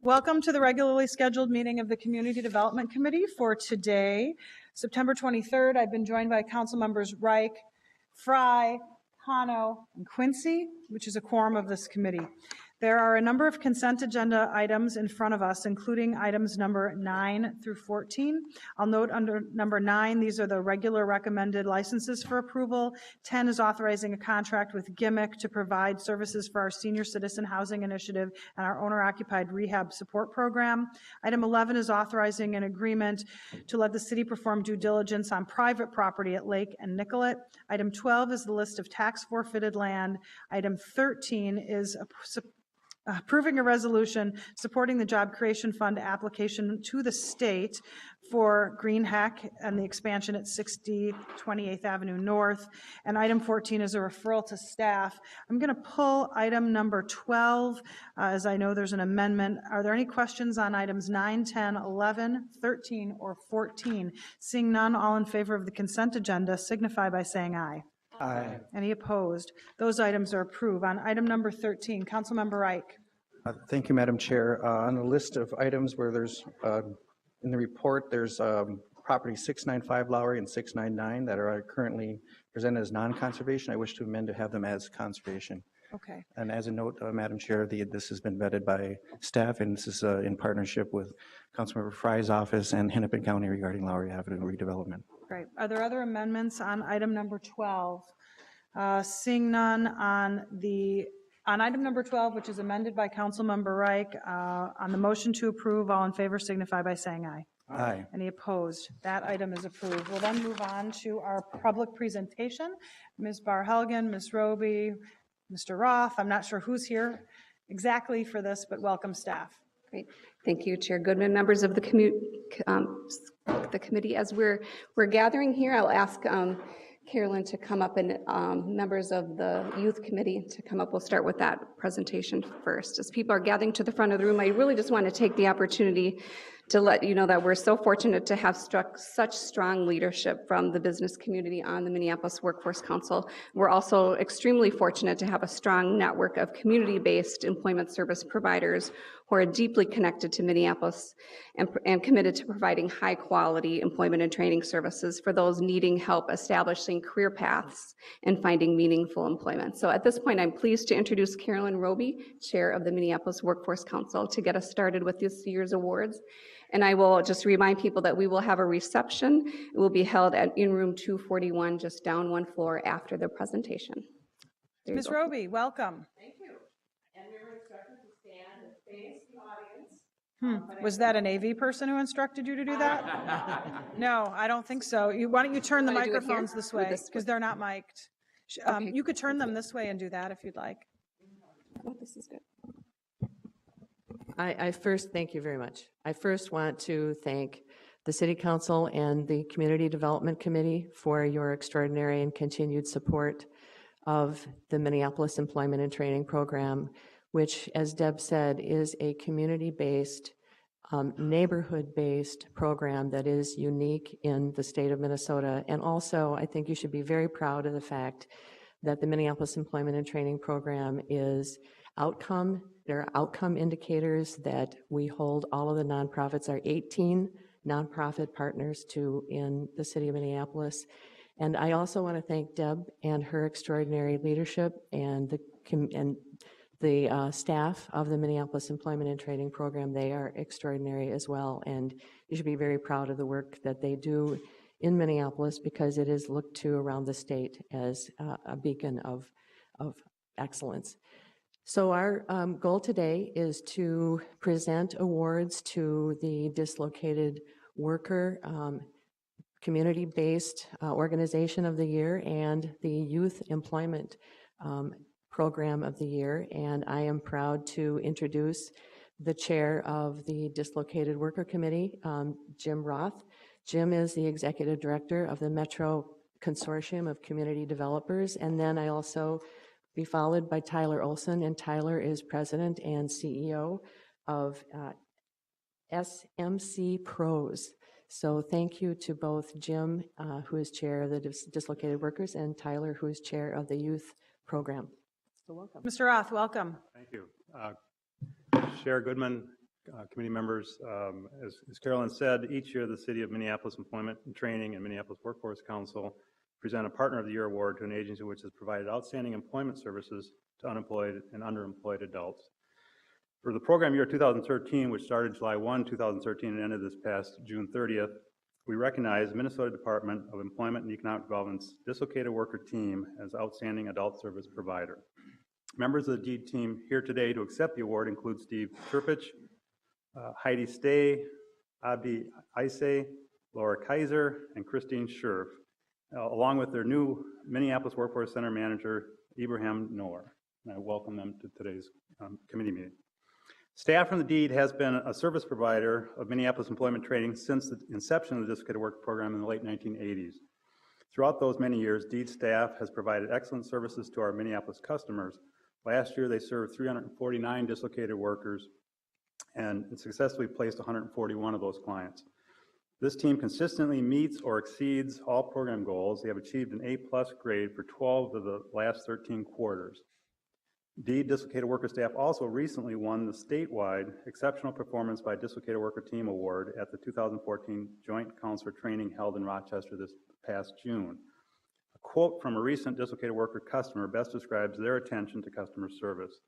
Welcome to the regularly scheduled meeting of the Community Development Committee for today, September 23rd. I've been joined by council members Reich, Fry, Cano, and Quincy, which is a quorum of this committee. There are a number of consent agenda items in front of us, including items number 9 through 14. I'll note under number 9, these are the regular recommended licenses for approval. 10 is authorizing a contract with Gimmick to provide services for our senior citizen housing initiative and our owner-occupied rehab support program. Item 11 is authorizing an agreement to let the city perform due diligence on private property at Lake and Nicollet. Item 12 is the list of tax forfeited land. Item 13 is approving a resolution supporting the Job Creation Fund application to the state for Green Hack and the expansion at 60 28th Avenue North. And item 14 is a referral to staff. I'm going to pull item number 12 as I know there's an amendment. Are there any questions on items 9, 10, 11, 13, or 14? Seeing none, all in favor of the consent agenda signify by saying aye. Aye. Any opposed? Those items are approved. On item number 13, Councilmember Reich. Thank you, Madam Chair. On the list of items where there's, in the report, there's property 695 Lowry and 699 that are currently presented as non-conservation. I wish to amend to have them as conservation. Okay. And as a note, Madam Chair, this has been vetted by staff, and this is in partnership with Councilmember Fry's office and Hennepin County regarding Lowry Avenue redevelopment. Great. Are there other amendments on item number 12? Seeing none on item number 12, which is amended by Councilmember Reich, on the motion to approve, all in favor signify by saying aye. Aye. Any opposed? That item is approved. We'll then move on to our public presentation. Ms. Barhelgen, Ms. Roby, Mr. Roth. I'm not sure who's here exactly for this, but welcome staff. Great. Thank you, Chair Goodman. Members of the committee, as we're gathering here, I'll ask Carolyn to come up, and members of the youth committee to come up. We'll start with that presentation first. As people are gathering to the front of the room, I really just want to take the opportunity to let you know that we're so fortunate to have such strong leadership from the business community on the Minneapolis Workforce Council. We're also extremely fortunate to have a strong network of community-based employment service providers who are deeply connected to Minneapolis and committed to providing high-quality employment and training services for those needing help establishing career paths and finding meaningful employment. So at this point, I'm pleased to introduce Carolyn Roby, Chair of the Minneapolis Workforce Council, to get us started with this year's awards. And I will just remind people that we will have a reception. It will be held in room 241, just down one floor after the presentation. Ms. Roby, welcome. Thank you. And we're instructed to stand and face the audience. Was that an AV person who instructed you to do that? No, I don't think so. Why don't you turn the microphones this way, because they're not mic'd. Okay. You could turn them this way and do that if you'd like. Oh, this is good. I first thank you very much. I first want to thank the City Council and the Community Development Committee for your extraordinary and continued support of the Minneapolis Employment and Training Program, which, as Deb said, is a community-based, neighborhood-based program that is unique in the state of Minnesota. And also, I think you should be very proud of the fact that the Minneapolis Employment and Training Program is there are outcome indicators that we hold all of the nonprofits, our 18 nonprofit partners in the city of Minneapolis. And I also want to thank Deb and her extraordinary leadership and the staff of the Minneapolis Employment and Training Program. They are extraordinary as well, and you should be very proud of the work that they do in Minneapolis, because it is looked to around the state as a beacon of excellence. So our goal today is to present awards to the Dislocated Worker Community-Based Organization of the Year and the Youth Employment Program of the Year. And I am proud to introduce the chair of the Dislocated Worker Committee, Jim Roth. Jim is the executive director of the Metro Consortium of Community Developers. And then I also be followed by Tyler Olson, and Tyler is president and CEO of SMC Pros. So thank you to both Jim, who is chair of the Dislocated Workers, and Tyler, who is chair of the youth program. So welcome. Mr. Roth, welcome. Thank you. Chair Goodman, committee members. As Carolyn said, each year the City of Minneapolis Employment and Training and Minneapolis Workforce Council present a Partner of the Year award to an agency which has provided outstanding employment services to unemployed and underemployed adults. For the program year 2013, which started July 1, 2013 and ended this past June 30th, we recognize Minnesota Department of Employment and Economic Development's Dislocated Worker Team as Outstanding Adult Service Provider. Members of the DEED team here today to accept the award include Steve Turpich, Heidi Stay, Abdi Isay, Laura Kaiser, and Christine Scherf, along with their new Minneapolis Workforce Center manager, Ibrahim Noor. And I welcome them to today's committee meeting. Staff from the DEED has been a service provider of Minneapolis employment training since the inception of the Dislocated Worker Program in the late 1980s. Throughout those many years, DEED staff has provided excellent services to our Minneapolis customers. Last year, they served 349 dislocated workers and successfully placed 141 of those clients. This team consistently meets or exceeds all program goals. They have achieved an A+ grade for 12 of the last 13 quarters. DEED Dislocated Worker staff also recently won the statewide Exceptional Performance by Dislocated Worker Team Award at the 2014 Joint Counselor Training held in Rochester this past June. A quote from a recent dislocated worker customer best describes their attention to customer service.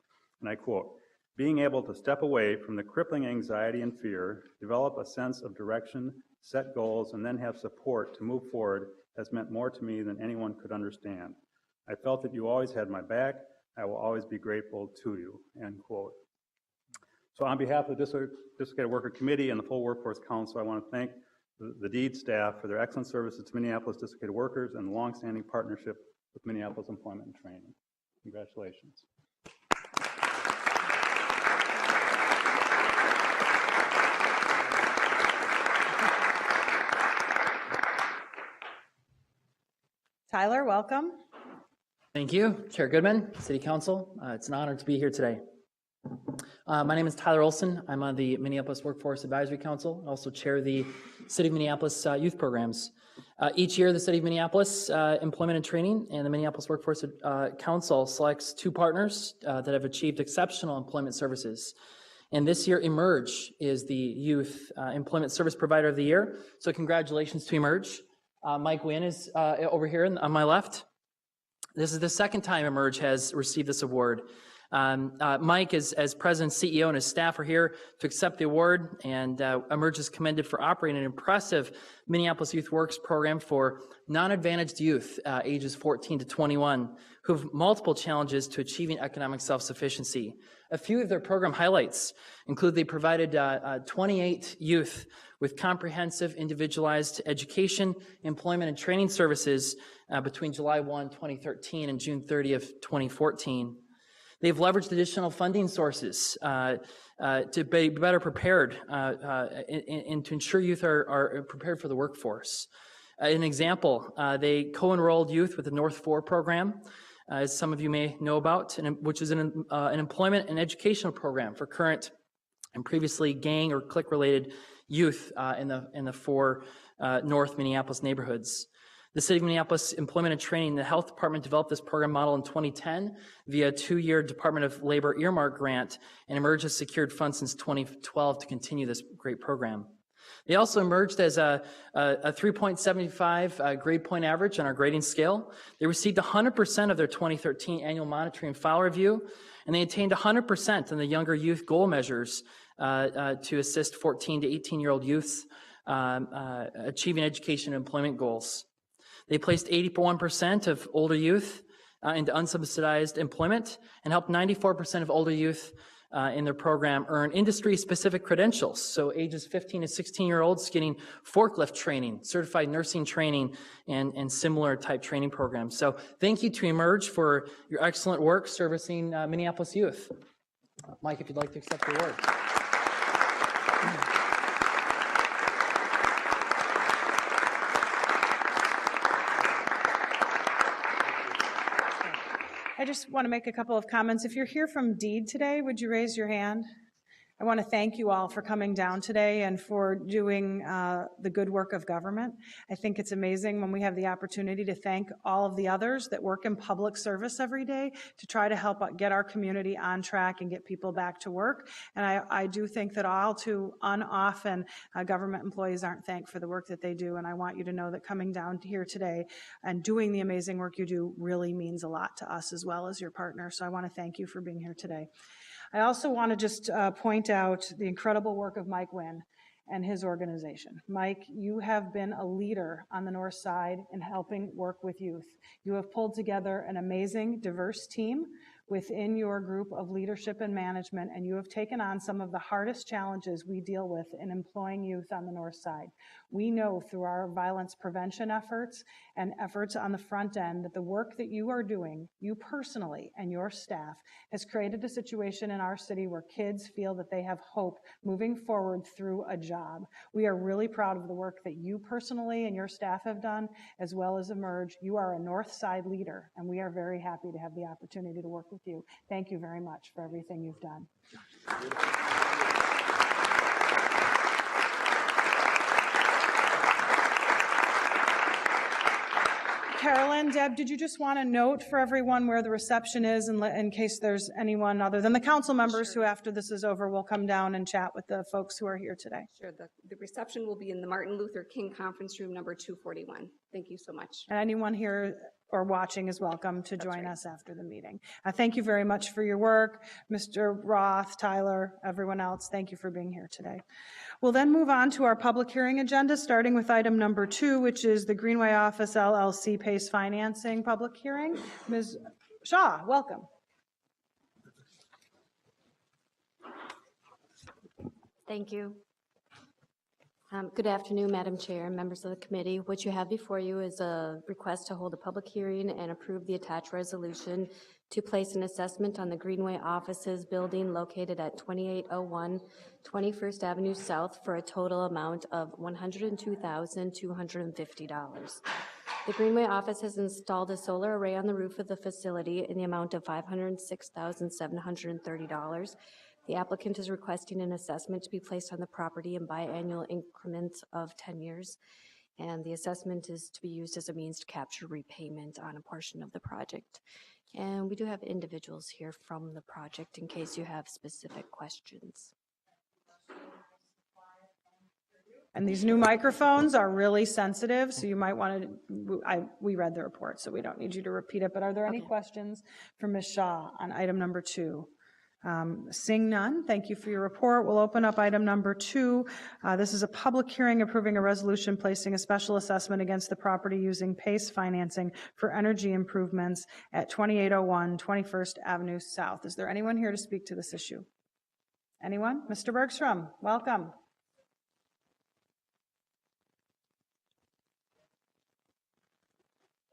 And I quote, "Being able to step away from the crippling anxiety and fear, develop a sense of direction, set goals, and then have support to move forward has meant more to me than anyone could understand. I felt that you always had my back. I will always be grateful to you," end quote. So on behalf of the Dislocated Worker Committee and the full Workforce Council, I want to thank the DEED staff for their excellent services to Minneapolis dislocated workers and the longstanding partnership with Minneapolis Employment and Training. Congratulations. Tyler, welcome. Thank you, Chair Goodman, City Council. It's an honor to be here today. My name is Tyler Olson. I'm on the Minneapolis Workforce Advisory Council. I also chair the City of Minneapolis youth programs. Each year, the City of Minneapolis Employment and Training and the Minneapolis Workforce Council selects two partners that have achieved exceptional employment services. And this year, Emerge is the Youth Employment Service Provider of the Year. So congratulations to Emerge. Mike Wynn is over here on my left. This is the second time Emerge has received this award. Mike, as president, CEO, and his staff are here to accept the award, and Emerge is commended for operating an impressive Minneapolis Youth Works program for non-advantaged youth, ages 14 to 21, who have multiple challenges to achieving economic self-sufficiency. A few of their program highlights include they provided 28 youth with comprehensive individualized education, employment, and training services between July 1, 2013 and June 30th, 2014. They've leveraged additional funding sources to be better prepared and to ensure youth are prepared for the workforce. An example, they co-enrolled youth with the North 4 program, as some of you may know about, which is an employment and educational program for current and previously gang or clique-related youth in the 4 North Minneapolis neighborhoods. The City of Minneapolis Employment and Training, the Health Department developed this program model in 2010 via a 2-year Department of Labor earmark grant, and Emerge has secured funds since 2012 to continue this great program. They also emerged as a 3.75 grade point average on our grading scale. They received 100% of their 2013 annual monitoring and file review, and they attained 100% in the younger youth goal measures to assist 14 to 18-year-old youths achieving education and employment goals. They placed 81% of older youth into unsubsidized employment and helped 94% of older youth in their program earn industry-specific credentials. So ages 15 to 16-year-olds getting forklift training, certified nursing training, and similar type training programs. So thank you to Emerge for your excellent work servicing Minneapolis youth. Mike, if you'd like to accept the award. I just want to make a couple of comments. If you're here from DEED today, would you raise your hand? I want to thank you all for coming down today and for doing the good work of government. I think it's amazing when we have the opportunity to thank all of the others that work in public service every day to try to help get our community on track and get people back to work. And I do think that all too often government employees aren't thanked for the work that they do. And I want you to know that coming down here today and doing the amazing work you do really means a lot to us as well as your partner. So I want to thank you for being here today. I also want to just point out the incredible work of Mike Wynn and his organization. Mike, you have been a leader on the North Side in helping work with youth. You have pulled together an amazing, diverse team within your group of leadership and management, and you have taken on some of the hardest challenges we deal with in employing youth on the North Side. We know through our violence prevention efforts and efforts on the front end that the work that you are doing, you personally and your staff, has created a situation in our city where kids feel that they have hope moving forward through a job. We are really proud of the work that you personally and your staff have done, as well as Emerge. You are a North Side leader, and we are very happy to have the opportunity to work with you. Thank you very much for everything you've done. Carolyn, Deb, did you just want to note for everyone where the reception is in case there's anyone other than the council members who, after this is over, will come down and chat with the folks who are here today? Sure, the reception will be in the Martin Luther King Conference Room number 241. Thank you so much. And anyone here or watching is welcome to join us after the meeting. Thank you very much for your work. Mr. Roth, Tyler, everyone else, thank you for being here today. We'll then move on to our public hearing agenda, starting with item number 2, which is the Greenway Office LLC PACE financing public hearing. Ms. Shaw, welcome. Thank you. Good afternoon, Madam Chair and members of the committee. What you have before you is a request to hold a public hearing and approve the attached resolution to place an assessment on the Greenway Offices building located at 2801 21st Avenue South for a total amount of $102,250. The Greenway office has installed a solar array on the roof of the facility in the amount of $506,730. The applicant is requesting an assessment to be placed on the property in biannual increments of 10 years, and the assessment is to be used as a means to capture repayment on a portion of the project. And we do have individuals here from the project in case you have specific questions. And these new microphones are really sensitive, so you might want to, we read the report, so we don't need you to repeat it, but are there any questions for Ms. Shaw on item number 2? Seeing none, thank you for your report. We'll open up item number 2. This is a public hearing approving a resolution placing a special assessment against the property using PACE financing for energy improvements at 2801 21st Avenue South. Is there anyone here to speak to this issue? Anyone? Mr. Bergstrom, welcome.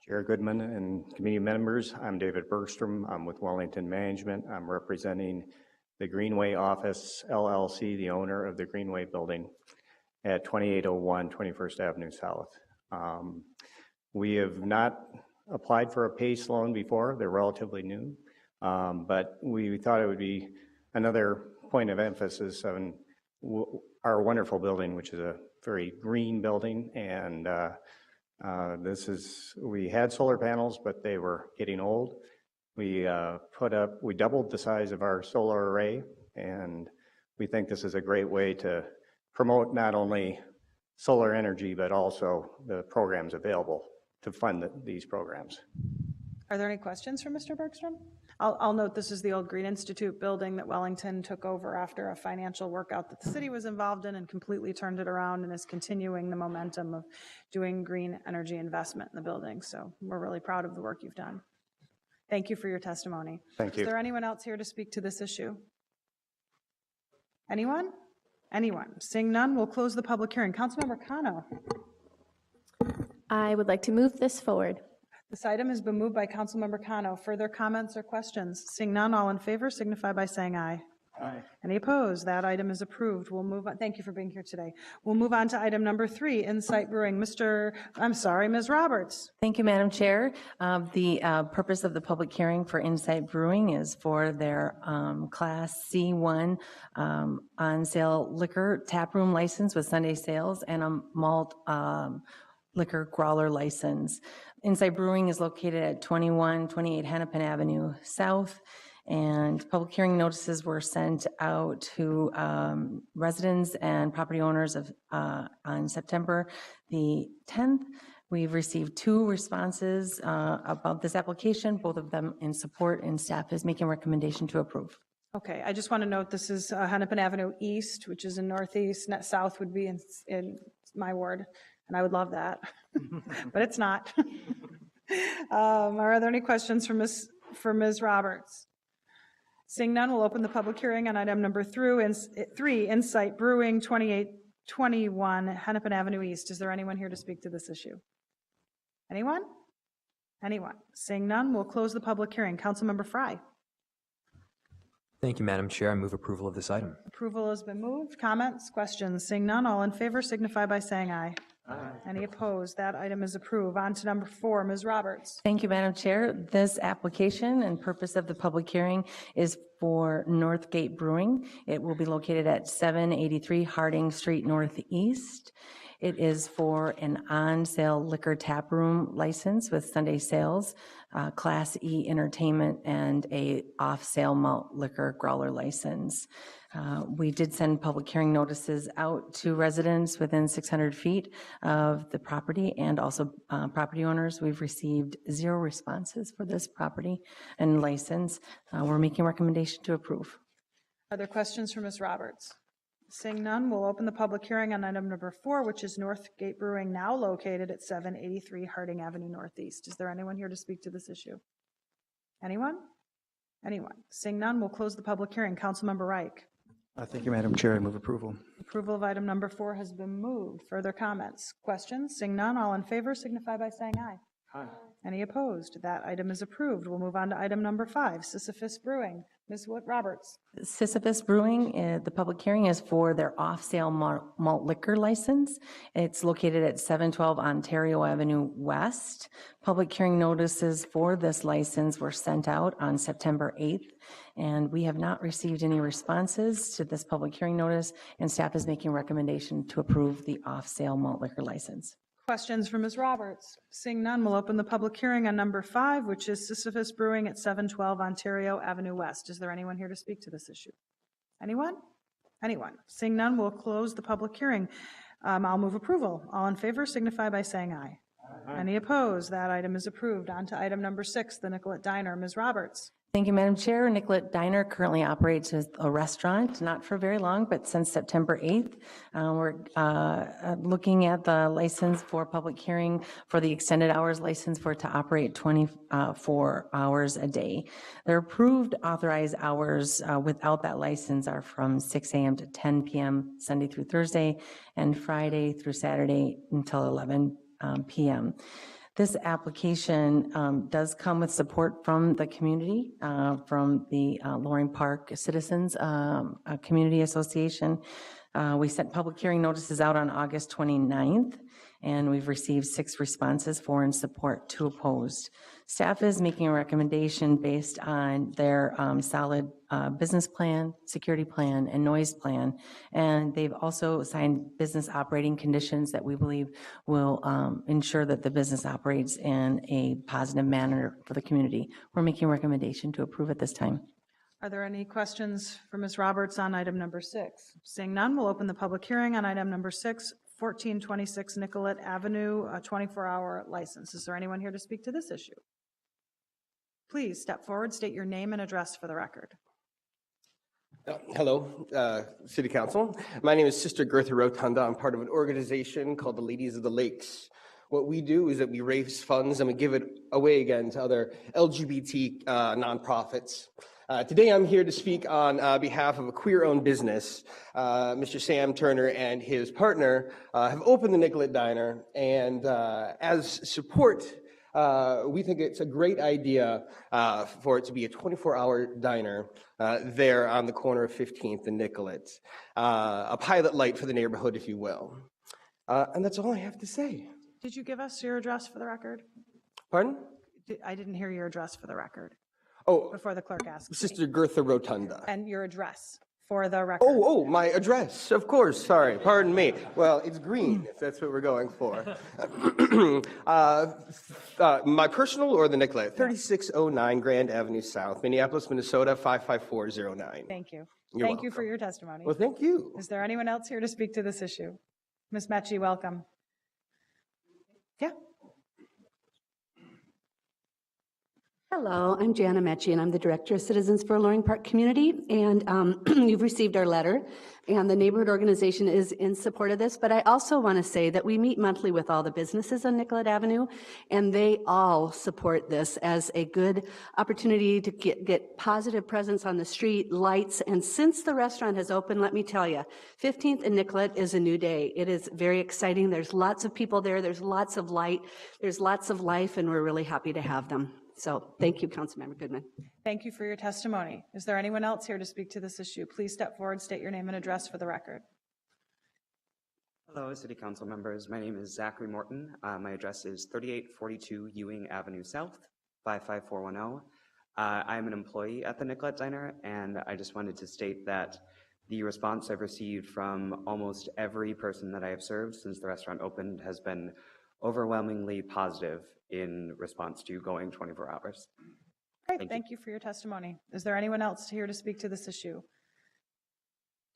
Chair Goodman and committee members, I'm David Bergstrom. I'm with Wellington Management. I'm representing the Greenway Office LLC, the owner of the Greenway building at 2801 21st Avenue South. We have not applied for a PACE loan before. They're relatively new, but we thought it would be another point of emphasis on our wonderful building, which is a very green building, and we had solar panels, but they were getting old. We doubled the size of our solar array, and we think this is a great way to promote not only solar energy, but also the programs available to fund these programs. Are there any questions for Mr. Bergstrom? I'll note this is the old Green Institute building that Wellington took over after a financial workout that the city was involved in and completely turned it around and is continuing the momentum of doing green energy investment in the building. So we're really proud of the work you've done. Thank you for your testimony. Thank you. Is there anyone else here to speak to this issue? Anyone? Anyone? Seeing none, we'll close the public hearing. Councilmember Cano. I would like to move this forward. This item has been moved by Councilmember Cano. Further comments or questions? Seeing none, all in favor signify by saying aye. Any opposed? That item is approved. We'll move on. Thank you for being here today. We'll move on to item number 3, Insight Brewing. Ms. Roberts. Thank you, Madam Chair. The purpose of the public hearing for Insight Brewing is for their Class C1 on-sale liquor taproom license with Sunday sales and a malt liquor growler license. Insight Brewing is located at 2128 Hennepin Avenue South, and public hearing notices were sent out to residents and property owners on September the 10th. We've received 2 responses about this application, both of them in support, and staff is making a recommendation to approve. Okay, I just want to note this is Hennepin Avenue East, which is in Northeast. South would be in my ward, and I would love that, but it's not. Are there any questions for Ms. Roberts? Seeing none, we'll open the public hearing on item number 3, Insight Brewing, 2821 Hennepin Avenue East. Is there anyone here to speak to this issue? Anyone? Anyone? Seeing none, we'll close the public hearing. Councilmember Fry. Thank you, Madam Chair. I move approval of this item. Approval has been moved. Comments, questions? Seeing none, all in favor signify by saying aye. Aye. Any opposed? That item is approved. On to number 4, Ms. Roberts. Thank you, Madam Chair. This application and purpose of the public hearing is for Northgate Brewing. It will be located at 783 Harding Street Northeast. It is for an on-sale liquor taproom license with Sunday sales, Class E entertainment, and a off-sale malt liquor growler license. We did send public hearing notices out to residents within 600 feet of the property and also property owners. We've received 0 responses for this property and license. We're making a recommendation to approve. Are there questions for Ms. Roberts? Seeing none, we'll open the public hearing on item number 4, which is Northgate Brewing, now located at 783 Harding Avenue Northeast. Is there anyone here to speak to this issue? Anyone? Anyone? Seeing none, we'll close the public hearing. Councilmember Reich. Thank you, Madam Chair. I move approval. Approval of item number 4 has been moved. Further comments? Questions? Seeing none, all in favor signify by saying aye. Aye. Any opposed? That item is approved. We'll move on to item number 5, Sisyphus Brewing. Ms. Roberts. Sisyphus Brewing, the public hearing is for their off-sale malt liquor license. It's located at 712 Ontario Avenue West. Public hearing notices for this license were sent out on September 8th, and we have not received any responses to this public hearing notice, and staff is making a recommendation to approve the off-sale malt liquor license. Questions for Ms. Roberts? Seeing none, we'll open the public hearing on number 5, which is Sisyphus Brewing at 712 Ontario Avenue West. Is there anyone here to speak to this issue? Anyone? Anyone? Seeing none, we'll close the public hearing. I'll move approval. All in favor signify by saying aye. Aye. Any opposed? That item is approved. On to item number 6, the Nicollet Diner. Ms. Roberts. Thank you, Madam Chair. Nicollet Diner currently operates as a restaurant, not for very long, but since September 8th. We're looking at the license for public hearing for the extended hours license for it to operate 24 hours a day. Their approved authorized hours without that license are from 6 a.m. to 10 p.m. Sunday through Thursday, and Friday through Saturday until 11 p.m. This application does come with support from the community, from the Loring Park Citizens Community Association. We sent public hearing notices out on August 29th, and we've received 6 responses, 4 in support, 2 opposed. Staff is making a recommendation based on their solid business plan, security plan, and noise plan. And they've also assigned business operating conditions that we believe will ensure that the business operates in a positive manner for the community. We're making a recommendation to approve at this time. Are there any questions for Ms. Roberts on item number 6? Seeing none, we'll open the public hearing on item number 6, 1426 Nicollet Avenue, a 24-hour license. Is there anyone here to speak to this issue? Please step forward, state your name and address for the record. Hello, City Council. My name is Sister Gertha Rotunda. I'm part of an organization called the Ladies of the Lakes. What we do is that we raise funds and we give it away again to other LGBT nonprofits. Today I'm here to speak on behalf of a queer-owned business. Mr. Sam Turner and his partner have opened the Nicollet Diner, and as support We think it's a great idea for it to be a 24-hour diner there on the corner of 15th and Nicollet. A pilot light for the neighborhood, if you will. And that's all I have to say. Did you give us your address for the record? Pardon? I didn't hear your address for the record Oh, before the clerk asked. Sister Gertha Rotunda. And your address for the record. Oh, my address, of course, sorry, pardon me. Well, it's green, if that's what we're going for. My personal or the Nicollet? 3609 Grand Avenue South, Minneapolis, Minnesota, 55409. Thank you. You're Thank you welcome. for your testimony. Well, thank you. Is there anyone else here to speak to this issue? Ms. Mechie, welcome. Yeah. Hello, I'm Jana Mechie, and I'm the Director of Citizens for Loring Park Community. And you've received our letter, and the neighborhood organization is in support of this. But I also want to say that we meet monthly with all the businesses on Nicollet Avenue, and they all support this as a good opportunity to get positive presence on the street, lights. And since the restaurant has opened, let me tell you, 15th and Nicollet is a new day. It is very exciting. There's lots of people there. There's lots of light. There's lots of life, and we're really happy to have them. So thank you, Councilmember Goodman. Thank you for your testimony. Is there anyone else here to speak to this issue? Please step forward, state your name and address for the record. Hello, City Council members. My name is Zachary Morton. My address is 3842 Ewing Avenue South, 55410. I am an employee at the Nicollet Diner, and I just wanted to state that the response I've received from almost every person that I have served since the restaurant opened has been overwhelmingly positive in response to going 24 hours. Great, thank you for your testimony. Is there anyone else here to speak to this issue?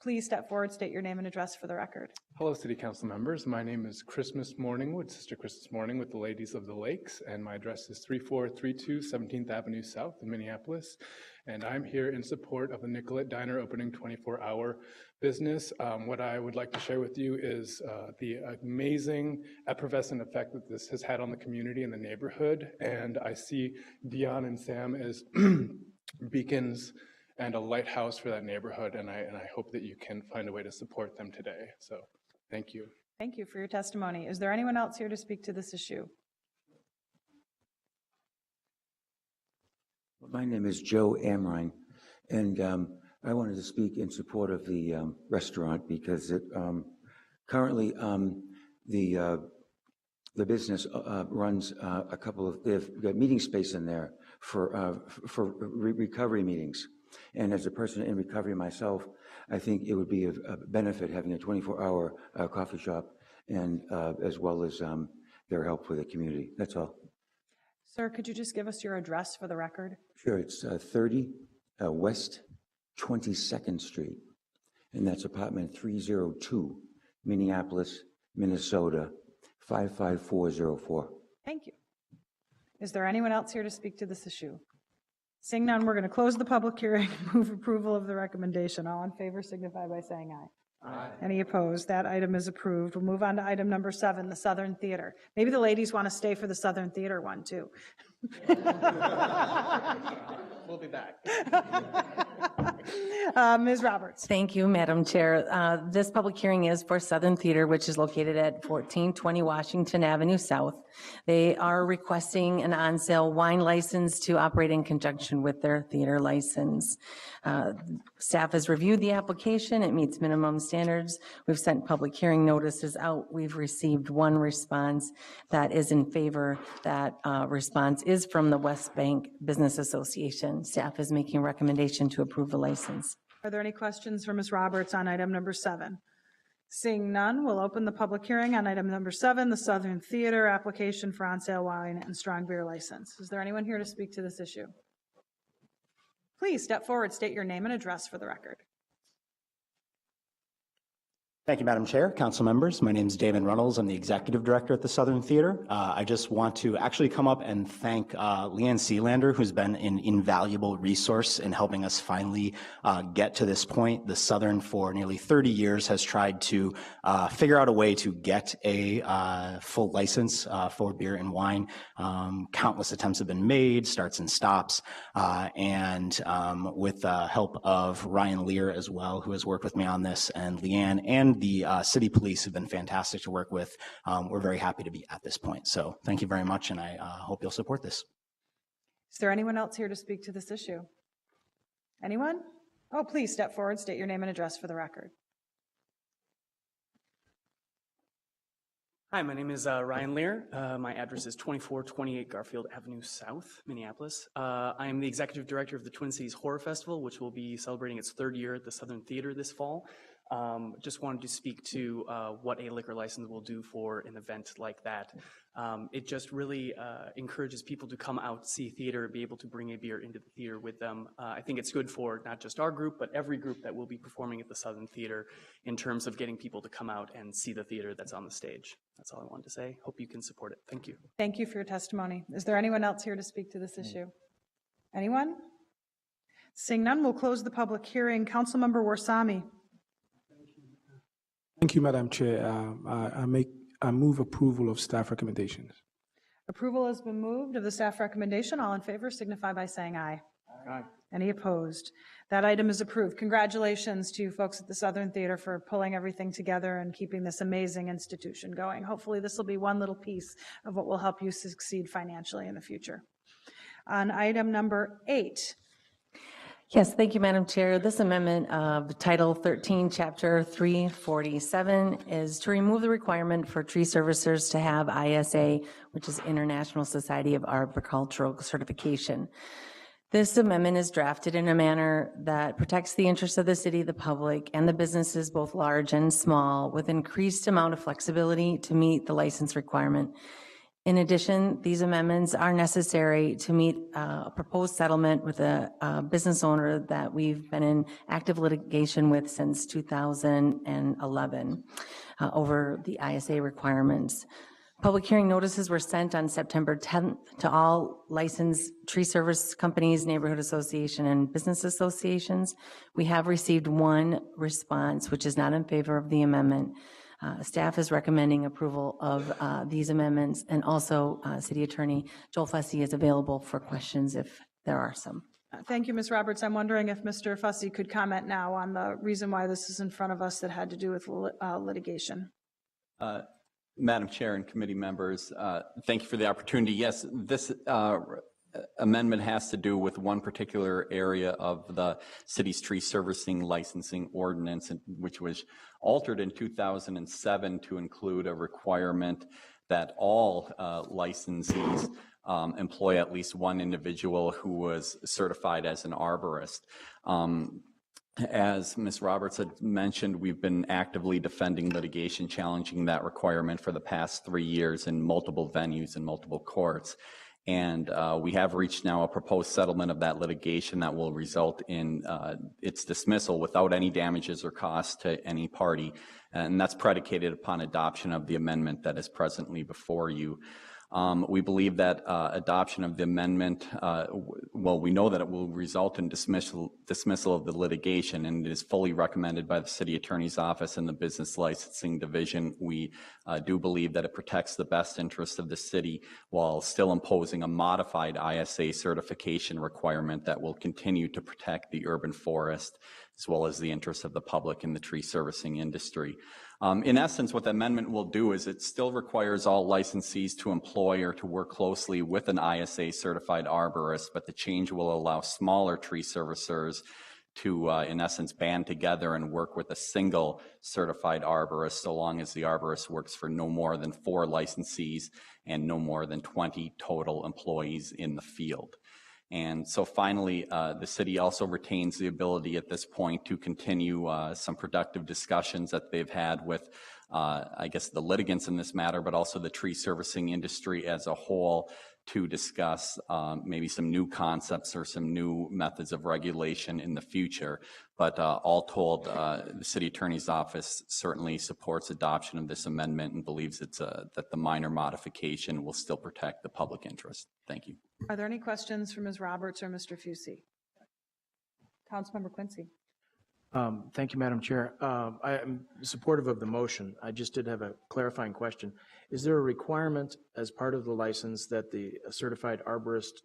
Please step forward, state your name and address for the record. Hello, City Council members. My name is Christmas Morningwood, Sister Christmas Morning with the Ladies of the Lakes, and my address is 3432 17th Avenue South in Minneapolis. And I'm here in support of the Nicollet Diner opening 24-hour business. What I would like to share with you is the amazing effervescent effect that this has had on the community and the neighborhood. And I see Dion and Sam as beacons and a lighthouse for that neighborhood, and I hope that you can find a way to support them today. So thank you. Thank you for your testimony. Is there anyone else here to speak to this issue? My name is Joe Amrine, and I wanted to speak in support of the restaurant because it currently the business runs a couple of, they've got meeting space in there for recovery meetings. And as a person in recovery myself, I think it would be a benefit having a 24-hour coffee shop, and as well as their help for the community. That's all. Sir, could you just give us your address for the record? Sure, it's 30 West 22nd Street, and that's apartment 302, Minneapolis, Minnesota, 55404. Thank you. Is there anyone else here to speak to this issue? Seeing none, we're going to close the public hearing and move approval of the recommendation. All in favor signify by saying aye. Aye. Any opposed? That item is approved. We'll move on to item number 7, the Southern Theater. Maybe the ladies want to stay for the Southern Theater one, too. We'll be back. Ms. Roberts. Thank you, Madam Chair. This public hearing is for Southern Theater, which is located at 1420 Washington Avenue South. They are requesting an on-sale wine license to operate in conjunction with their theater license. Staff has reviewed the application. It meets minimum standards. We've sent public hearing notices out. We've received one response that is in favor. That response is from the West Bank Business Association. Staff is making a recommendation to approve the license. Are there any questions for Ms. Roberts on item number 7? Seeing none, we'll open the public hearing on item number 7, the Southern Theater application for on-sale wine and strong beer license. Is there anyone here to speak to this issue? Please step forward, state your name and address for the record. Thank you, Madam Chair, council members. My name is Damon Runnels. I'm the executive director at the Southern Theater. I just want to actually come up and thank Leanne Sealander, who's been an invaluable resource in helping us finally get to this point. The Southern, for nearly 30 years, has tried to figure out a way to get a full license for beer and wine. Countless attempts have been made, starts and stops, and with the help of Ryan Lear as well, who has worked with me on this, and Leanne and and the city police have been fantastic to work with. We're very happy to be at this point. So thank you very much, and I hope you'll support this. Is there anyone else here to speak to this issue? Anyone? Oh, please step forward, state your name and address for the record. Hi, my name is Ryan Lear. My address is 2428 Garfield Avenue South, Minneapolis. I am the executive director of the Twin Cities Horror Festival, which will be celebrating its 3rd year at the Southern Theater this fall. Just wanted to speak to what a liquor license will do for an event like that. It just really encourages people to come out, see theater, be able to bring a beer into the theater with them. I think it's good for not just our group, but every group that will be performing at the Southern Theater in terms of getting people to come out and see the theater that's on the stage. That's all I wanted to say. Hope you can support it. Thank you. Thank you for your testimony. Is there anyone else here to speak to this issue? Anyone? Seeing none, we'll close the public hearing. Councilmember Warsami. Thank you, Madam Chair. I move approval of staff recommendations. Approval has been moved of the staff recommendation. All in favor signify by saying aye. Aye. Any opposed? That item is approved. Congratulations to you folks at the Southern Theater for pulling everything together and keeping this amazing institution going. Hopefully this will be one little piece of what will help you succeed financially in the future. On item number 8. Yes, thank you, Madam Chair. This amendment of Title 13, Chapter 347 is to remove the requirement for tree servicers to have ISA, which is International Society of Arboricultural Certification. This amendment is drafted in a manner that protects the interests of the city, the public, and the businesses, both large and small, with increased amount of flexibility to meet the license requirement. In addition, these amendments are necessary to meet a proposed settlement with a business owner that we've been in active litigation with since 2011 over the ISA requirements. Public hearing notices were sent on September 10th to all licensed tree service companies, neighborhood association, and business associations. We have received one response, which is not in favor of the amendment. Staff is recommending approval of these amendments, and also City Attorney Joel Fussy is available for questions if there are some. Thank you, Ms. Roberts. I'm wondering if Mr. Fussy could comment now on the reason why this is in front of us that had to do with litigation. Madam Chair and committee members, thank you for the opportunity. Yes, this amendment has to do with one particular area of the city's tree servicing licensing ordinance, which was altered in 2007 to include a requirement that all licensees employ at least one individual who was certified as an arborist. As Ms. Roberts had mentioned, we've been actively defending litigation challenging that requirement for the past 3 years in multiple venues and multiple courts. And we have reached now a proposed settlement of that litigation that will result in its dismissal without any damages or costs to any party. And that's predicated upon adoption of the amendment that is presently before you. We believe that adoption of the amendment, well, we know that it will result in dismissal of the litigation, and it is fully recommended by the City Attorney's Office and the Business Licensing Division. We do believe that it protects the best interest of the city while still imposing a modified ISA certification requirement that will continue to protect the urban forest as well as the interests of the public in the tree servicing industry. In essence, what the amendment will do is it still requires all licensees to employ or to work closely with an ISA certified arborist, but the change will allow smaller tree servicers to, in essence, band together and work with a single certified arborist, so long as the arborist works for no more than 4 licensees and no more than 20 total employees in the field. And so finally, the city also retains the ability at this point to continue some productive discussions that they've had with, I guess, the litigants in this matter, but also the tree servicing industry as a whole to discuss maybe some new concepts or some new methods of regulation in the future. But all told, the City Attorney's Office certainly supports adoption of this amendment and believes it's that the minor modification will still protect the public interest. Thank you. Are there any questions for Ms. Roberts or Mr. Fussy? Councilmember Quincy. Thank you, Madam Chair. I am supportive of the motion. I just did have a clarifying question. Is there a requirement as part of the license that the certified arborist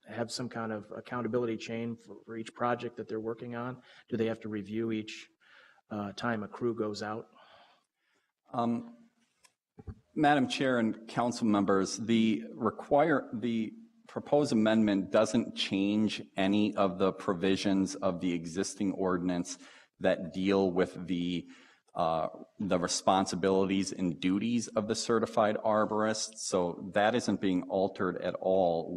have some kind of accountability chain for each project that they're working on? Do they have to review each time a crew goes out? Madam Chair and council members, the proposed amendment doesn't change any of the provisions of the existing ordinance that deal with the responsibilities and duties of the certified arborist. So that isn't being altered at all.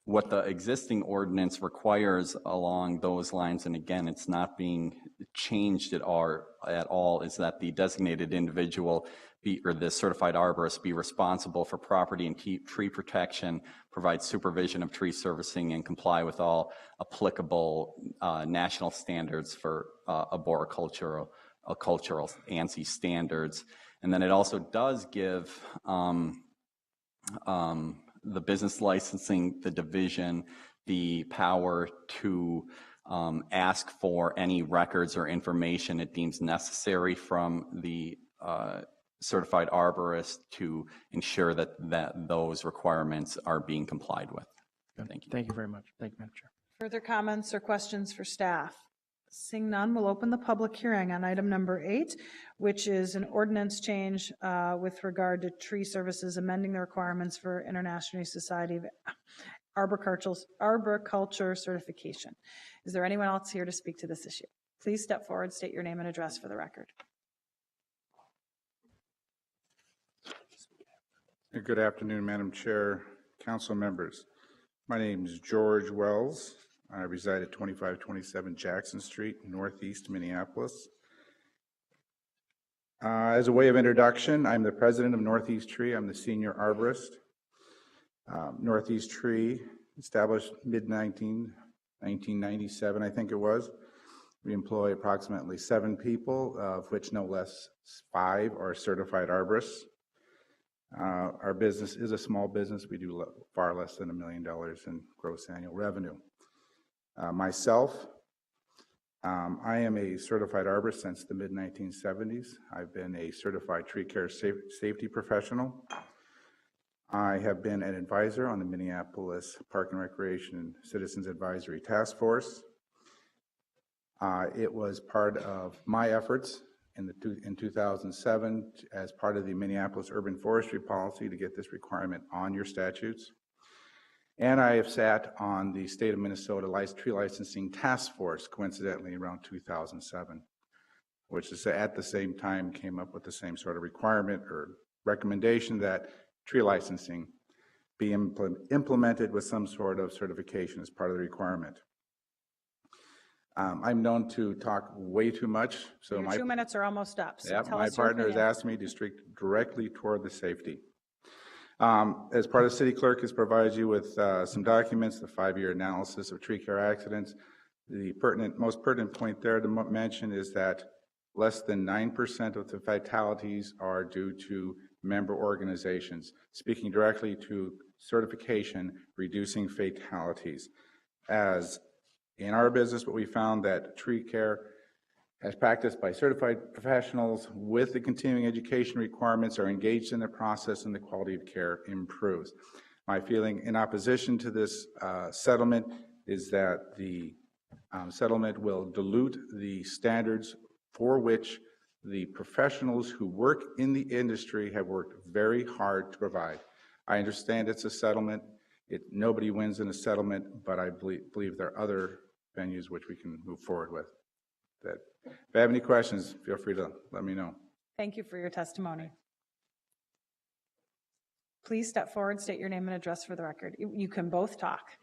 What the existing ordinance requires along those lines, and again, it's not being changed at all, is that the designated individual or the certified arborist be responsible for property and tree protection, provide supervision of tree servicing, and comply with all applicable national standards for arboricultural ANSI standards. And then it also does give the business licensing, the division, the power to ask for any records or information it deems necessary from the certified arborist to ensure that those requirements are being complied with. Thank you. Thank you very much. Thank you, Madam Chair. Further comments or questions for staff? Seeing none, we'll open the public hearing on item number 8, which is an ordinance change with regard to tree services, amending the requirements for International Society of Arboriculture certification. Is there anyone else here to speak to this issue? Please step forward, state your name and address for the record. Good afternoon, Madam Chair, council members. My name is George Wells. I reside at 2527 Jackson Street, Northeast Minneapolis. As a way of introduction, I'm the president of Northeast Tree. I'm the senior arborist. Northeast Tree, established mid-1997, I think it was. We employ approximately 7 people, of which no less 5 are certified arborists. Our business is a small business. We do far less than $1 million in gross annual revenue. Myself, I am a certified arborist since the mid-1970s. I've been a certified tree care safety professional. I have been an advisor on the Minneapolis Park and Recreation and Citizens Advisory Task Force. It was part of my efforts in 2007 as part of the Minneapolis Urban Forestry Policy to get this requirement on your statutes. And I have sat on the state of Minnesota Tree Licensing Task Force, coincidentally around 2007, which is at the same time came up with the same sort of requirement or recommendation that tree licensing be implemented with some sort of certification as part of the requirement. I'm known to talk way too much, so Your 2 minutes are almost up. So tell my us your partner has opinion. asked me to streak directly toward the safety. As part of the city clerk has provided you with some documents, the 5-year analysis of tree care accidents. The most pertinent point there to mention is that less than 9% of the fatalities are due to member organizations. Speaking directly to certification, reducing fatalities. As in our business, what we found that tree care as practiced by certified professionals with the continuing education requirements are engaged in the process and the quality of care improves. My feeling in opposition to this settlement is that the settlement will dilute the standards for which the professionals who work in the industry have worked very hard to provide. I understand it's a settlement. Nobody wins in a settlement, but I believe there are other venues which we can move forward with. If I have any questions, feel free to let me know. Thank you for your testimony. Please step forward, state your name and address for the record. You can both talk.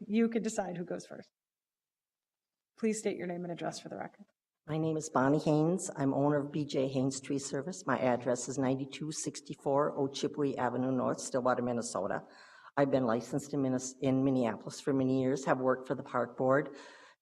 You can decide who goes first. Please state your name and address for the record. My name is Bonnie Haynes. I'm owner of BJ Haynes Tree Service. My address is 9264 Ojibwe Avenue North, Stillwater, Minnesota. I've been licensed in Minneapolis for many years, have worked for the park board,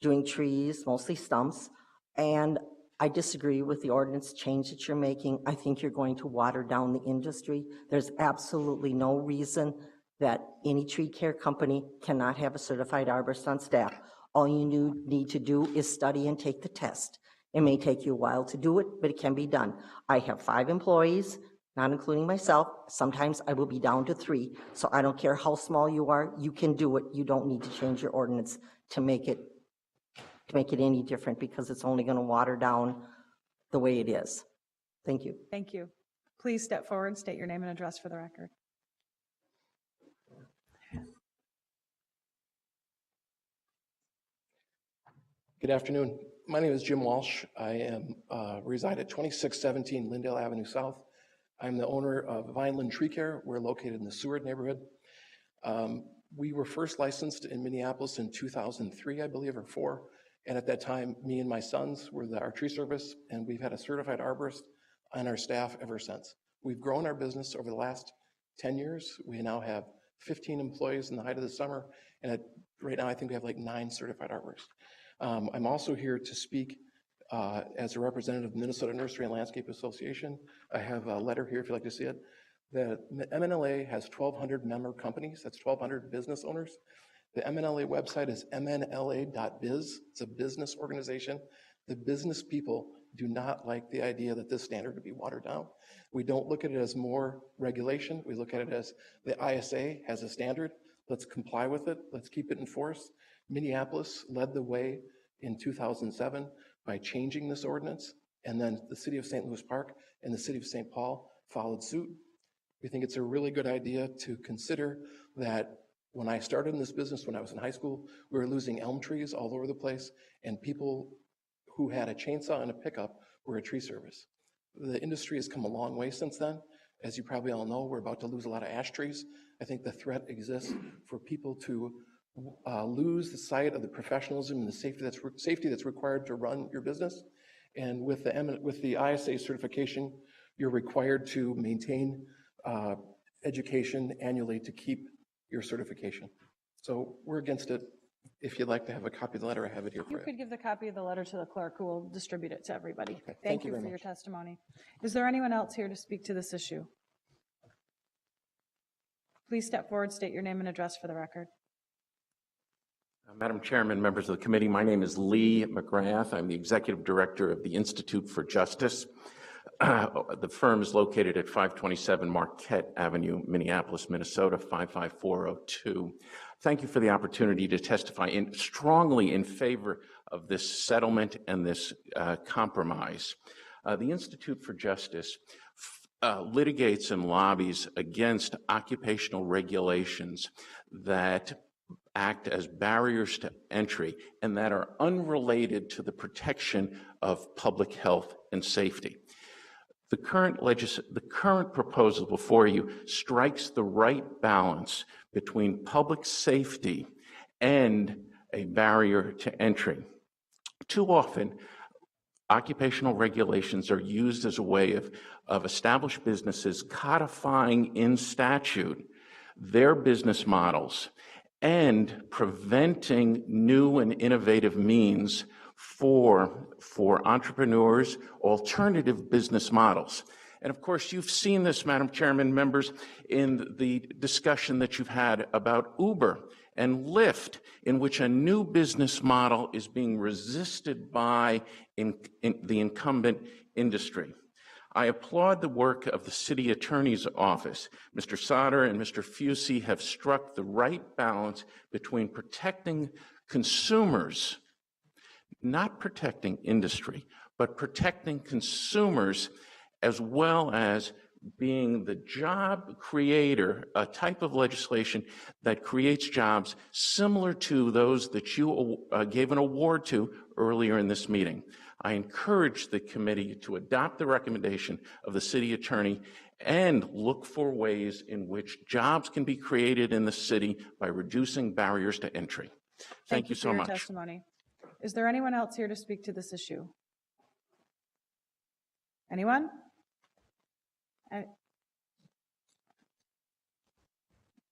doing trees, mostly stumps, and I disagree with the ordinance change that you're making. I think you're going to water down the industry. There's absolutely no reason that any tree care company cannot have a certified arborist on staff. All you need to do is study and take the test. It may take you a while to do it, but it can be done. I have 5 employees, not including myself. Sometimes I will be down to 3. So I don't care how small you are, you can do it. You don't need to change your ordinance to make it to make it any different because it's only going to water down the way it is. Thank you. Thank you. Please step forward, state your name and address for the record. Good afternoon. My name is Jim Walsh. I reside at 2617 Lindale Avenue South. I'm the owner of Vineland Tree Care. We're located in the Seward neighborhood. We were first licensed in Minneapolis in 2003, I believe, or 4. And at that time, me and my sons were our tree service, and we've had a certified arborist on our staff ever since. We've grown our business over the last 10 years. We now have 15 employees in the height of the summer, and right now I think we have like 9 certified arborists. I'm also here to speak as a representative of the Minnesota Nursery and Landscape Association. I have a letter here if you'd like to see it. The MNLA has 1,200 member companies. That's 1,200 business owners. The MNLA website is mnla.biz. It's a business organization. The business people do not like the idea that this standard would be watered down. We don't look at it as more regulation. We look at it as the ISA has a standard. Let's comply with it. Let's keep it in force. Minneapolis led the way in 2007 by changing this ordinance, and then the city of St. Louis Park and the city of St. Paul followed suit. We think it's a really good idea to consider that when I started in this business, when I was in high school, we were losing elm trees all over the place, and people who had a chainsaw and a pickup were a tree service. The industry has come a long way since then. As you probably all know, we're about to lose a lot of ash trees. I think the threat exists for people to lose the sight of the professionalism and the safety that's required to run your business. And with the ISA certification, you're required to maintain education annually to keep your certification. So we're against it. If you'd like to have a copy of the letter, I have it here for You you. could give the copy of the letter to the clerk, who will distribute it to everybody. Okay, Thank you for your testimony. Is there anyone else here to speak to this issue? Please step forward, state your name and address for the record. Madam Chairman, members of the committee, my name is Lee McGrath. I'm the Executive Director of the Institute for Justice. The firm is located at 527 Marquette Avenue, Minneapolis, Minnesota, 55402. Thank you for the opportunity to testify strongly in favor of this settlement and this compromise. The Institute for Justice litigates and lobbies against occupational regulations that act as barriers to entry and that are unrelated to the protection of public health and safety. The current proposal before you strikes the right balance between public safety and a barrier to entry. Too often, occupational regulations are used as a way of established businesses codifying in statute their business models and preventing new and innovative means for entrepreneurs, alternative business models. And of course, you've seen this, Madam Chairman, members, in the discussion that you've had about Uber and Lyft, in which a new business model is being resisted by the incumbent industry. I applaud the work of the City Attorney's Office. Mr. Sauter and Mr. Fusey have struck the right balance between protecting consumers, not protecting industry, but protecting consumers, as well as being the job creator, a type of legislation that creates jobs similar to those that you gave an award to earlier in this meeting. I encourage the committee to adopt the recommendation of the city attorney and look for ways in which jobs can be created in the city by reducing barriers to entry. Thank you so much. For your testimony. Is there anyone else here to speak to this issue? Anyone?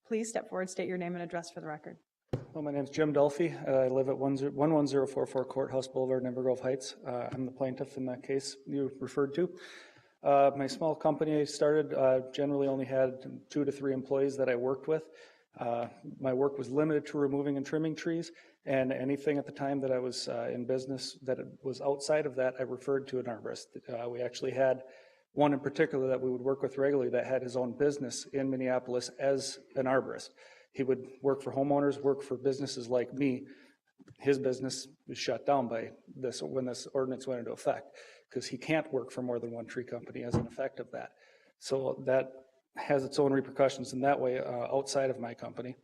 Please step forward, state your name and address for the record. Well, my name is Jim Dolphy. I live at 11044 Courthouse Boulevard, Inver Grove Heights. I'm the plaintiff in that case you referred to. My small company I started generally only had 2 to 3 employees that I worked with. My work was limited to removing and trimming trees, and anything at the time that I was in business that was outside of that, I referred to an arborist. We actually had one in particular that we would work with regularly that had his own business in Minneapolis as an arborist. He would work for homeowners, work for businesses like me, his business was shut down by this, when this ordinance went into effect, because he can't work for more than one tree company as an effect of that. So that has its own repercussions in that way outside of my company.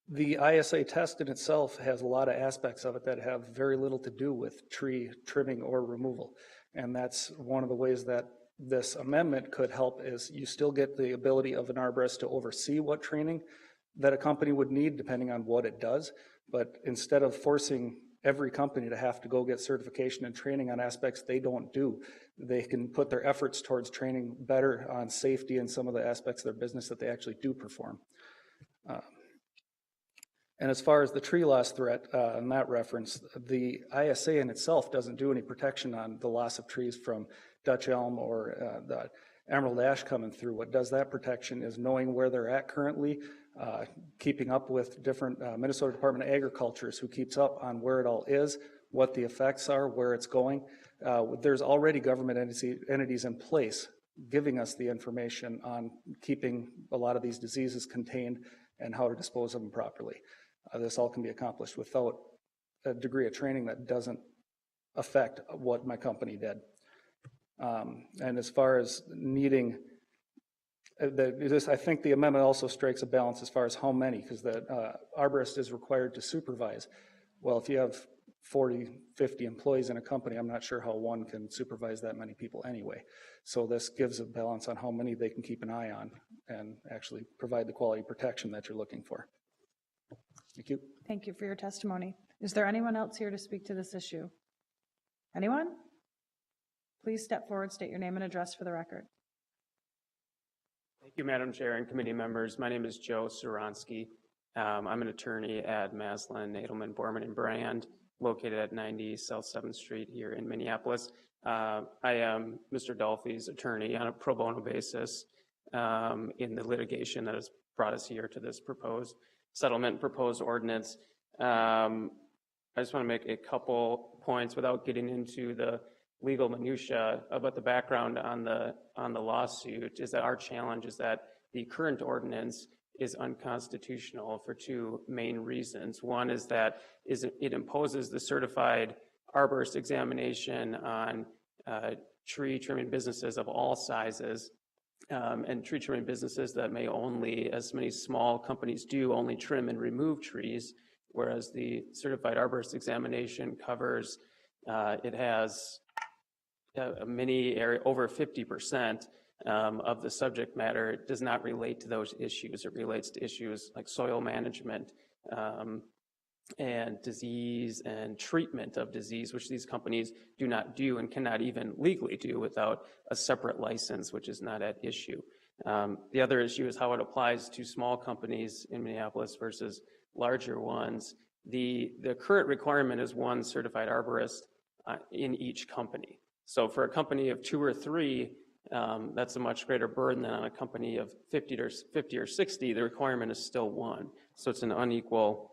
The ISA test in itself has a lot of aspects of it that have very little to do with tree trimming or removal. And that's one of the ways that this amendment could help, is you still get the ability of an arborist to oversee what training that a company would need depending on what it does. But instead of forcing every company to have to go get certification and training on aspects they don't do, they can put their efforts towards training better on safety and some of the aspects of their business that they actually do perform. And as far as the tree loss threat in that reference, the ISA in itself doesn't do any protection on the loss of trees from Dutch elm or the emerald ash coming through. What does that protection is knowing where they're at currently, keeping up with different Minnesota Department of Agriculture who keeps up on where it all is, what the effects are, where it's going. There's already government entities in place giving us the information on keeping a lot of these diseases contained and how to dispose of them properly. This all can be accomplished without a degree of training that doesn't affect what my company did. And as far as needing, I think the amendment also strikes a balance as far as how many, because the arborist is required to supervise. Well, if you have 40, 50 employees in a company, I'm not sure how one can supervise that many people anyway. So this gives a balance on how many they can keep an eye on and actually provide the quality protection that you're looking for. Thank you. Thank you for your testimony. Is there anyone else here to speak to this issue? Anyone? Please step forward, state your name and address for the record. Thank you, Madam Chair and committee members. My name is Joe Soronsky. I'm an attorney at Maslin, Nadelman, Borman, and Brand, located at 90 South 7th Street here in Minneapolis. I am Mr. Dolphy's attorney on a pro bono basis in the litigation that has brought us here to this proposed settlement, proposed ordinance. I just want to make a couple points without getting into the legal minutia about the background on the lawsuit. Is that our challenge is that the current ordinance is unconstitutional for two main reasons. One is that it imposes the certified arborist examination on tree trimming businesses of all sizes, and tree trimming businesses that may only, as many small companies do, only trim and remove trees, whereas the certified arborist examination covers, it has many area, over 50% of the subject matter. It does not relate to those issues. It relates to issues like soil management and disease and treatment of disease, which these companies do not do and cannot even legally do without a separate license, which is not at issue. The other issue is how it applies to small companies in Minneapolis versus larger ones. The current requirement is one certified arborist in each company. So for a company of 2 or 3, that's a much greater burden than on a company of 50 or 60. The requirement is still 1. So it's an unequal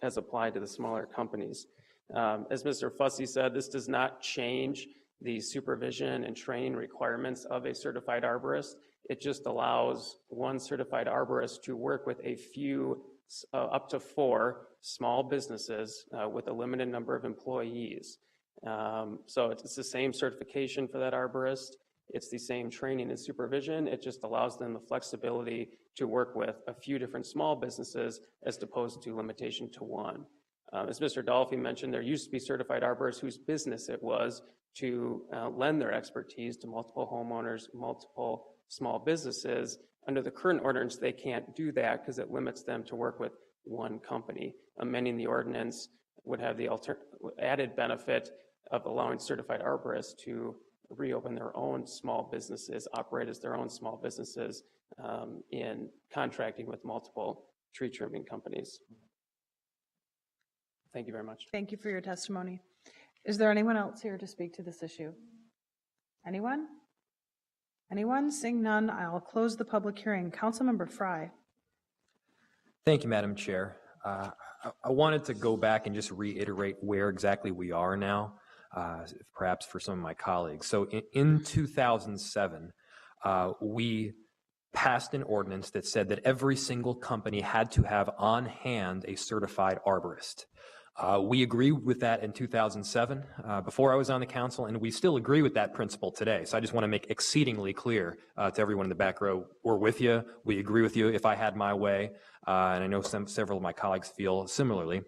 as applied to the smaller companies. As Mr. Fussy said, this does not change the supervision and training requirements of a certified arborist. It just allows one certified arborist to work with a few, up to 4 small businesses with a limited number of employees. So it's the same certification for that arborist. It's the same training and supervision. It just allows them the flexibility to work with a few different small businesses as opposed to limitation to 1. As Mr. Dolphy mentioned, there used to be certified arborists whose business it was to lend their expertise to multiple homeowners, multiple small businesses. Under the current ordinance, they can't do that because it limits them to work with 1 company. Amending the ordinance would have the added benefit of allowing certified arborists to reopen their own small businesses, operate as their own small businesses in contracting with multiple tree trimming companies. Thank you very much. Thank you for your testimony. Is there anyone else here to speak to this issue? Anyone? Anyone? Seeing none, I'll close the public hearing. Councilmember Fry. Thank you, Madam Chair. I wanted to go back and just reiterate where exactly we are now, perhaps for some of my colleagues. So in 2007, we passed an ordinance that said that every single company had to have on hand a certified arborist. We agreed with that in 2007, before I was on the council, and we still agree with that principle today. So I just want to make exceedingly clear to everyone in the back row, we're with you. We agree with you. If I had my way, and I know several of my colleagues feel similarly,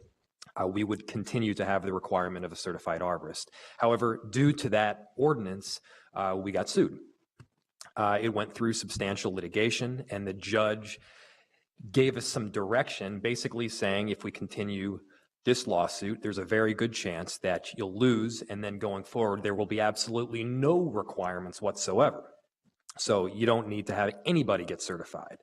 we would continue to have the requirement of a certified arborist. However, due to that ordinance, we got sued. It went through substantial litigation, and the judge gave us some direction, basically saying if we continue this lawsuit, there's a very good chance that you'll lose, and then going forward, there will be absolutely no requirements whatsoever. So you don't need to have anybody get certified.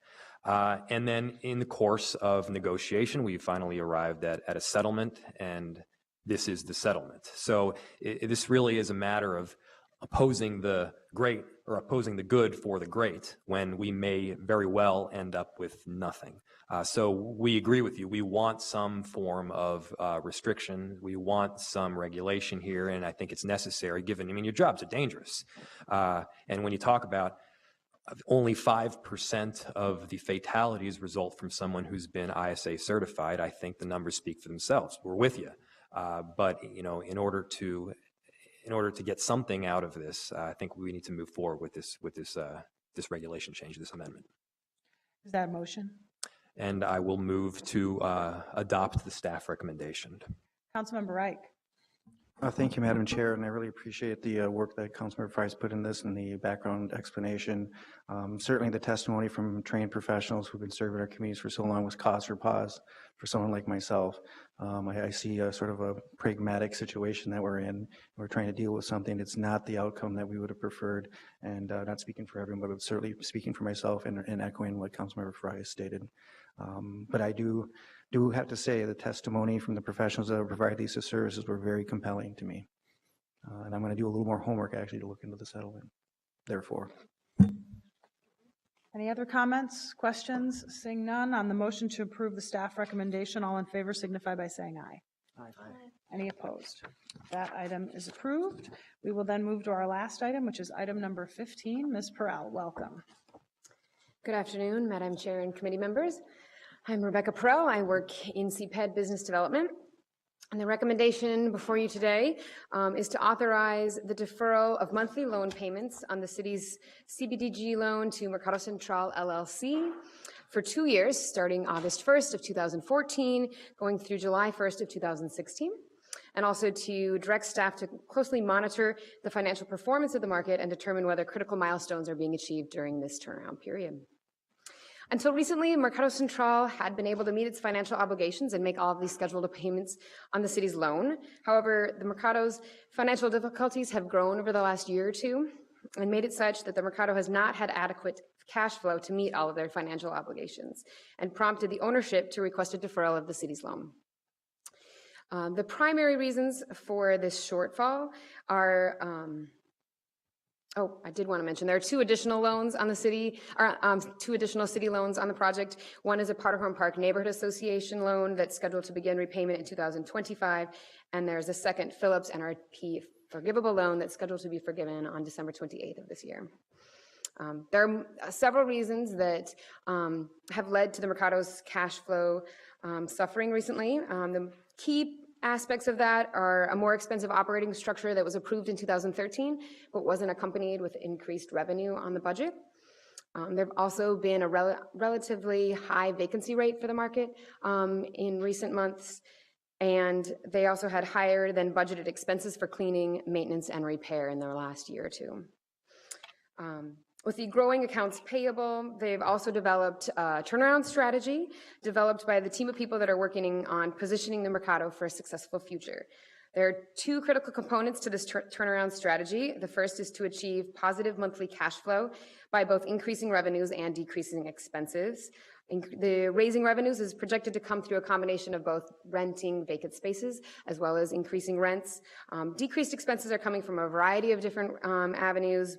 And then in the course of negotiation, we finally arrived at a settlement, and this is the settlement. So this really is a matter of opposing the great or opposing the good for the great when we may very well end up with nothing. So we agree with you. We want some form of restriction. We want some regulation here, and I think it's necessary given, I mean, your jobs are dangerous. And when you talk about only 5% of the fatalities result from someone who's been ISA certified, I think the numbers speak for themselves. We're with you. But, you know, in order to get something out of this, I think we need to move forward with this regulation change, this amendment. Is that a motion? And I will move to adopt the staff recommendation. Councilmember Reich. Thank you, Madam Chair, and I really appreciate the work that Councilmember Fry's put in this and the background explanation. Certainly the testimony from trained professionals who've been serving our communities for so long was cause for pause for someone like myself. I see a sort of a pragmatic situation that we're in. We're trying to deal with something that's not the outcome that we would have preferred, and not speaking for everyone, but certainly speaking for myself and echoing what Councilmember Fry has stated. But I do have to say the testimony from the professionals that have provided these services were very compelling to me. And I'm going to do a little more homework actually to look into the settlement, therefore. Any other comments, questions? Seeing none, on the motion to approve the staff recommendation, all in favor signify by saying aye. Aye. Any opposed? That item is approved. We will then move to our last item, which is item number 15. Ms. Perrell, welcome. Good afternoon, Madam Chair and committee members. I'm Rebecca Perrell. I work in CPED Business Development. And the recommendation before you today is to authorize the deferral of monthly loan payments on the city's CBDG loan to Mercado Central LLC for 2 years, starting August 1st of 2014, going through July 1st of 2016, and also to direct staff to closely monitor the financial performance of the market and determine whether critical milestones are being achieved during this turnaround period. Until recently, Mercado Central had been able to meet its financial obligations and make all of these scheduled payments on the city's loan. However, the Mercado's financial difficulties have grown over the last year or two and made it such that the Mercado has not had adequate cash flow to meet all of their financial obligations and prompted the ownership to request a deferral of the city's loan. The primary reasons for this shortfall are I did want to mention there are two additional loans on the city, or two additional city loans on the project. One is a Powderhorn Park Neighborhood Association loan that's scheduled to begin repayment in 2025, and there's a second Phillips NRP forgivable loan that's scheduled to be forgiven on December 28th of this year. There are several reasons that have led to the Mercado's cash flow suffering recently. The key aspects of that are a more expensive operating structure that was approved in 2013, but wasn't accompanied with increased revenue on the budget. There have also been a relatively high vacancy rate for the market in recent months, and they also had higher than budgeted expenses for cleaning, maintenance, and repair in their last year or two. With the growing accounts payable, they've also developed a turnaround strategy developed by the team of people that are working on positioning the Mercado for a successful future. There are two critical components to this turnaround strategy. The first is to achieve positive monthly cash flow by both increasing revenues and decreasing expenses. The raising revenues is projected to come through a combination of both renting vacant spaces as well as increasing rents. Decreased expenses are coming from a variety of different avenues.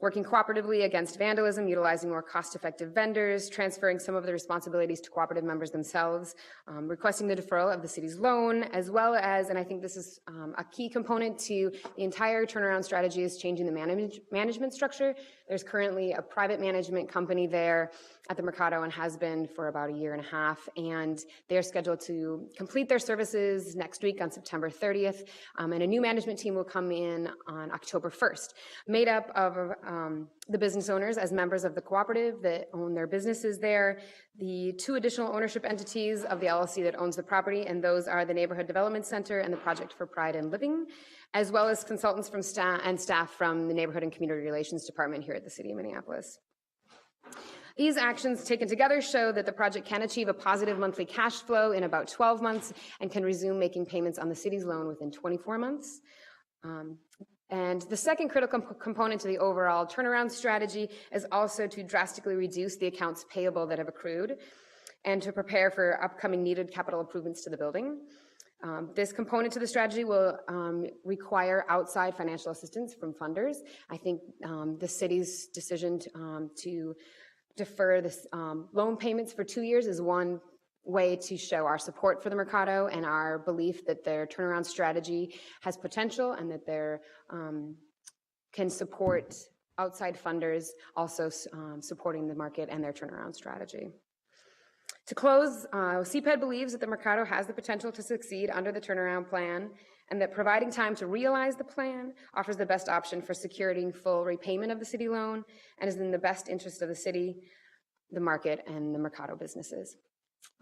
working cooperatively against vandalism, utilizing more cost-effective vendors, transferring some of the responsibilities to cooperative members themselves, requesting the deferral of the city's loan, as well as, and I think this is a key component to the entire turnaround strategy, is changing the management structure. There's currently a private management company there at the Mercado and has been for about a year and a half, and they're scheduled to complete their services next week on September 30th, and a new management team will come in on October 1st, made up of the business owners as members of the cooperative that own their businesses there, the 2 additional ownership entities of the LLC that owns the property, and those are the Neighborhood Development Center and the Project for Pride and Living, as well as consultants from staff from the Neighborhood and Community Relations Department here at the City of Minneapolis. These actions taken together show that the project can achieve a positive monthly cash flow in about 12 months and can resume making payments on the city's loan within 24 months. And the second critical component to the overall turnaround strategy is also to drastically reduce the accounts payable that have accrued and to prepare for upcoming needed capital improvements to the building. This component to the strategy will require outside financial assistance from funders. I think the city's decision to defer this loan payments for 2 years is one way to show our support for the Mercado and our belief that their turnaround strategy has potential and that they can support outside funders also supporting the market and their turnaround strategy. To close, CPED believes that the Mercado has the potential to succeed under the turnaround plan and that providing time to realize the plan offers the best option for securing full repayment of the city loan and is in the best interest of the city, the market, and the Mercado businesses.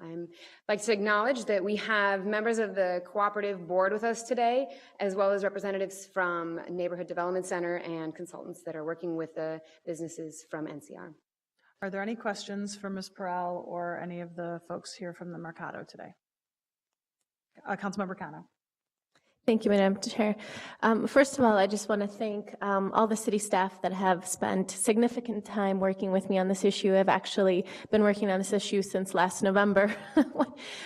I'd like to acknowledge that we have members of the cooperative board with us today, as well as representatives from Neighborhood Development Center and consultants that are working with the businesses from NCR. Are there any questions for Ms. Perrell or any of the folks here from the Mercado today? Councilmember Cano. Thank you, Madam Chair. First of all, I just want to thank all the city staff that have spent significant time working with me on this issue. I've actually been working on this issue since last November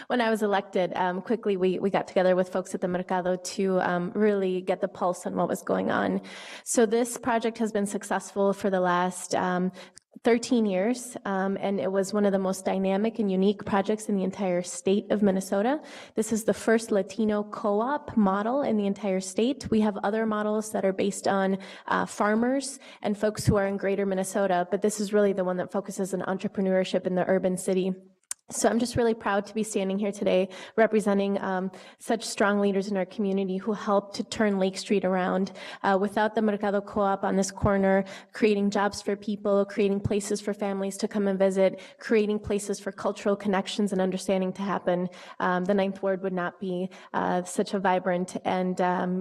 when I was elected. Quickly, we got together with folks at the Mercado to really get the pulse on what was going on. So this project has been successful for the last 13 years, and it was one of the most dynamic and unique projects in the entire state of Minnesota. This is the first Latino co-op model in the entire state. We have other models that are based on farmers and folks who are in greater Minnesota, but this is really the one that focuses on entrepreneurship in the urban city. So I'm just really proud to be standing here today representing such strong leaders in our community who helped to turn Lake Street around. Without the Mercado Co-op on this corner, creating jobs for people, creating places for families to come and visit, creating places for cultural connections and understanding to happen, the Ninth Ward would not be such a vibrant and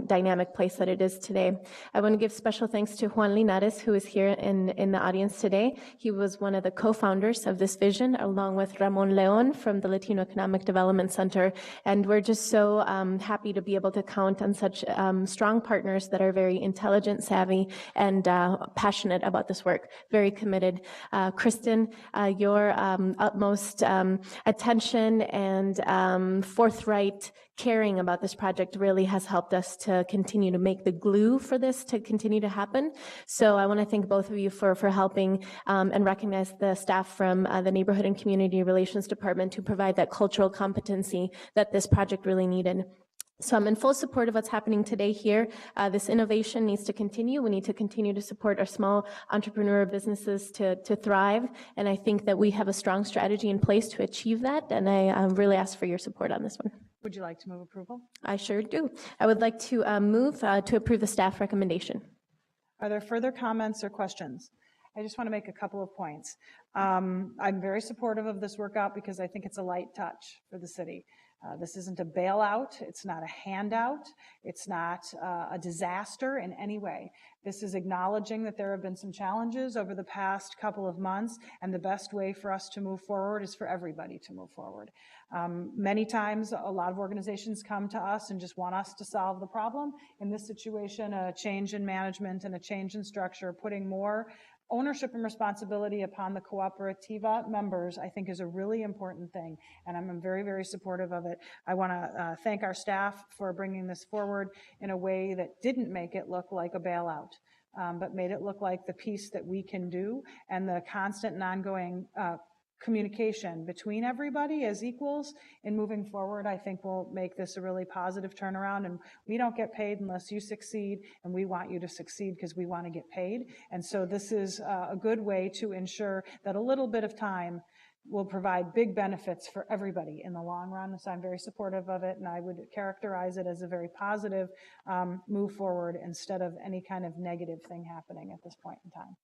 dynamic place that it is today. I want to give special thanks to Juan Linares, who is here in the audience today. He was one of the co-founders of this vision, along with Ramon Leon from the Latino Economic Development Center, and we're just so happy to be able to count on such strong partners that are very intelligent, savvy, and passionate about this work, very committed. Kristen, your utmost attention and forthright caring about this project really has helped us to continue to make the glue for this to continue to happen. So I want to thank both of you for helping and recognize the staff from the Neighborhood and Community Relations Department to provide that cultural competency that this project really needed. So I'm in full support of what's happening today here. This innovation needs to continue. We need to continue to support our small entrepreneur businesses to thrive. And I think that we have a strong strategy in place to achieve that. And I really ask for your support on this one. Would you like to move approval? I sure do. I would like to move to approve the staff recommendation. Are there further comments or questions? I just want to make a couple of points. I'm very supportive of this workout because I think it's a light touch for the city. This isn't a bailout. It's not a handout. It's not a disaster in any way. This is acknowledging that there have been some challenges over the past couple of months, and the best way for us to move forward is for everybody to move forward. Many times, a lot of organizations come to us and just want us to solve the problem. In this situation, a change in management and a change in structure, putting more ownership and responsibility upon the cooperativa members, I think, is a really important thing, and I'm very, very supportive of it. I want to thank our staff for bringing this forward in a way that didn't make it look like a bailout. but made it look like the piece that we can do, and the constant and ongoing communication between everybody as equals in moving forward, I think will make this a really positive turnaround. And we don't get paid unless you succeed, and we want you to succeed because we want to get paid. And so this is a good way to ensure that a little bit of time will provide big benefits for everybody in the long run. So I'm very supportive of it, and I would characterize it as a very positive move forward instead of any kind of negative thing happening at this point in time.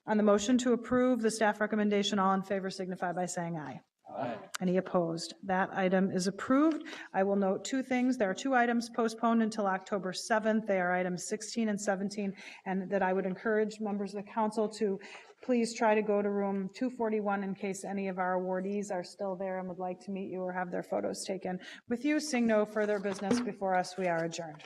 On the motion to approve the staff recommendation, all in favor signify by saying aye. Aye. Any opposed? That item is approved. I will note two things. There are two items postponed until October 7th. They are items 16 and 17, and that I would encourage members of the council to please try to go to room 241 in case any of our awardees are still there and would like to meet you or have their photos taken with you. Seeing no further business before us, we are adjourned.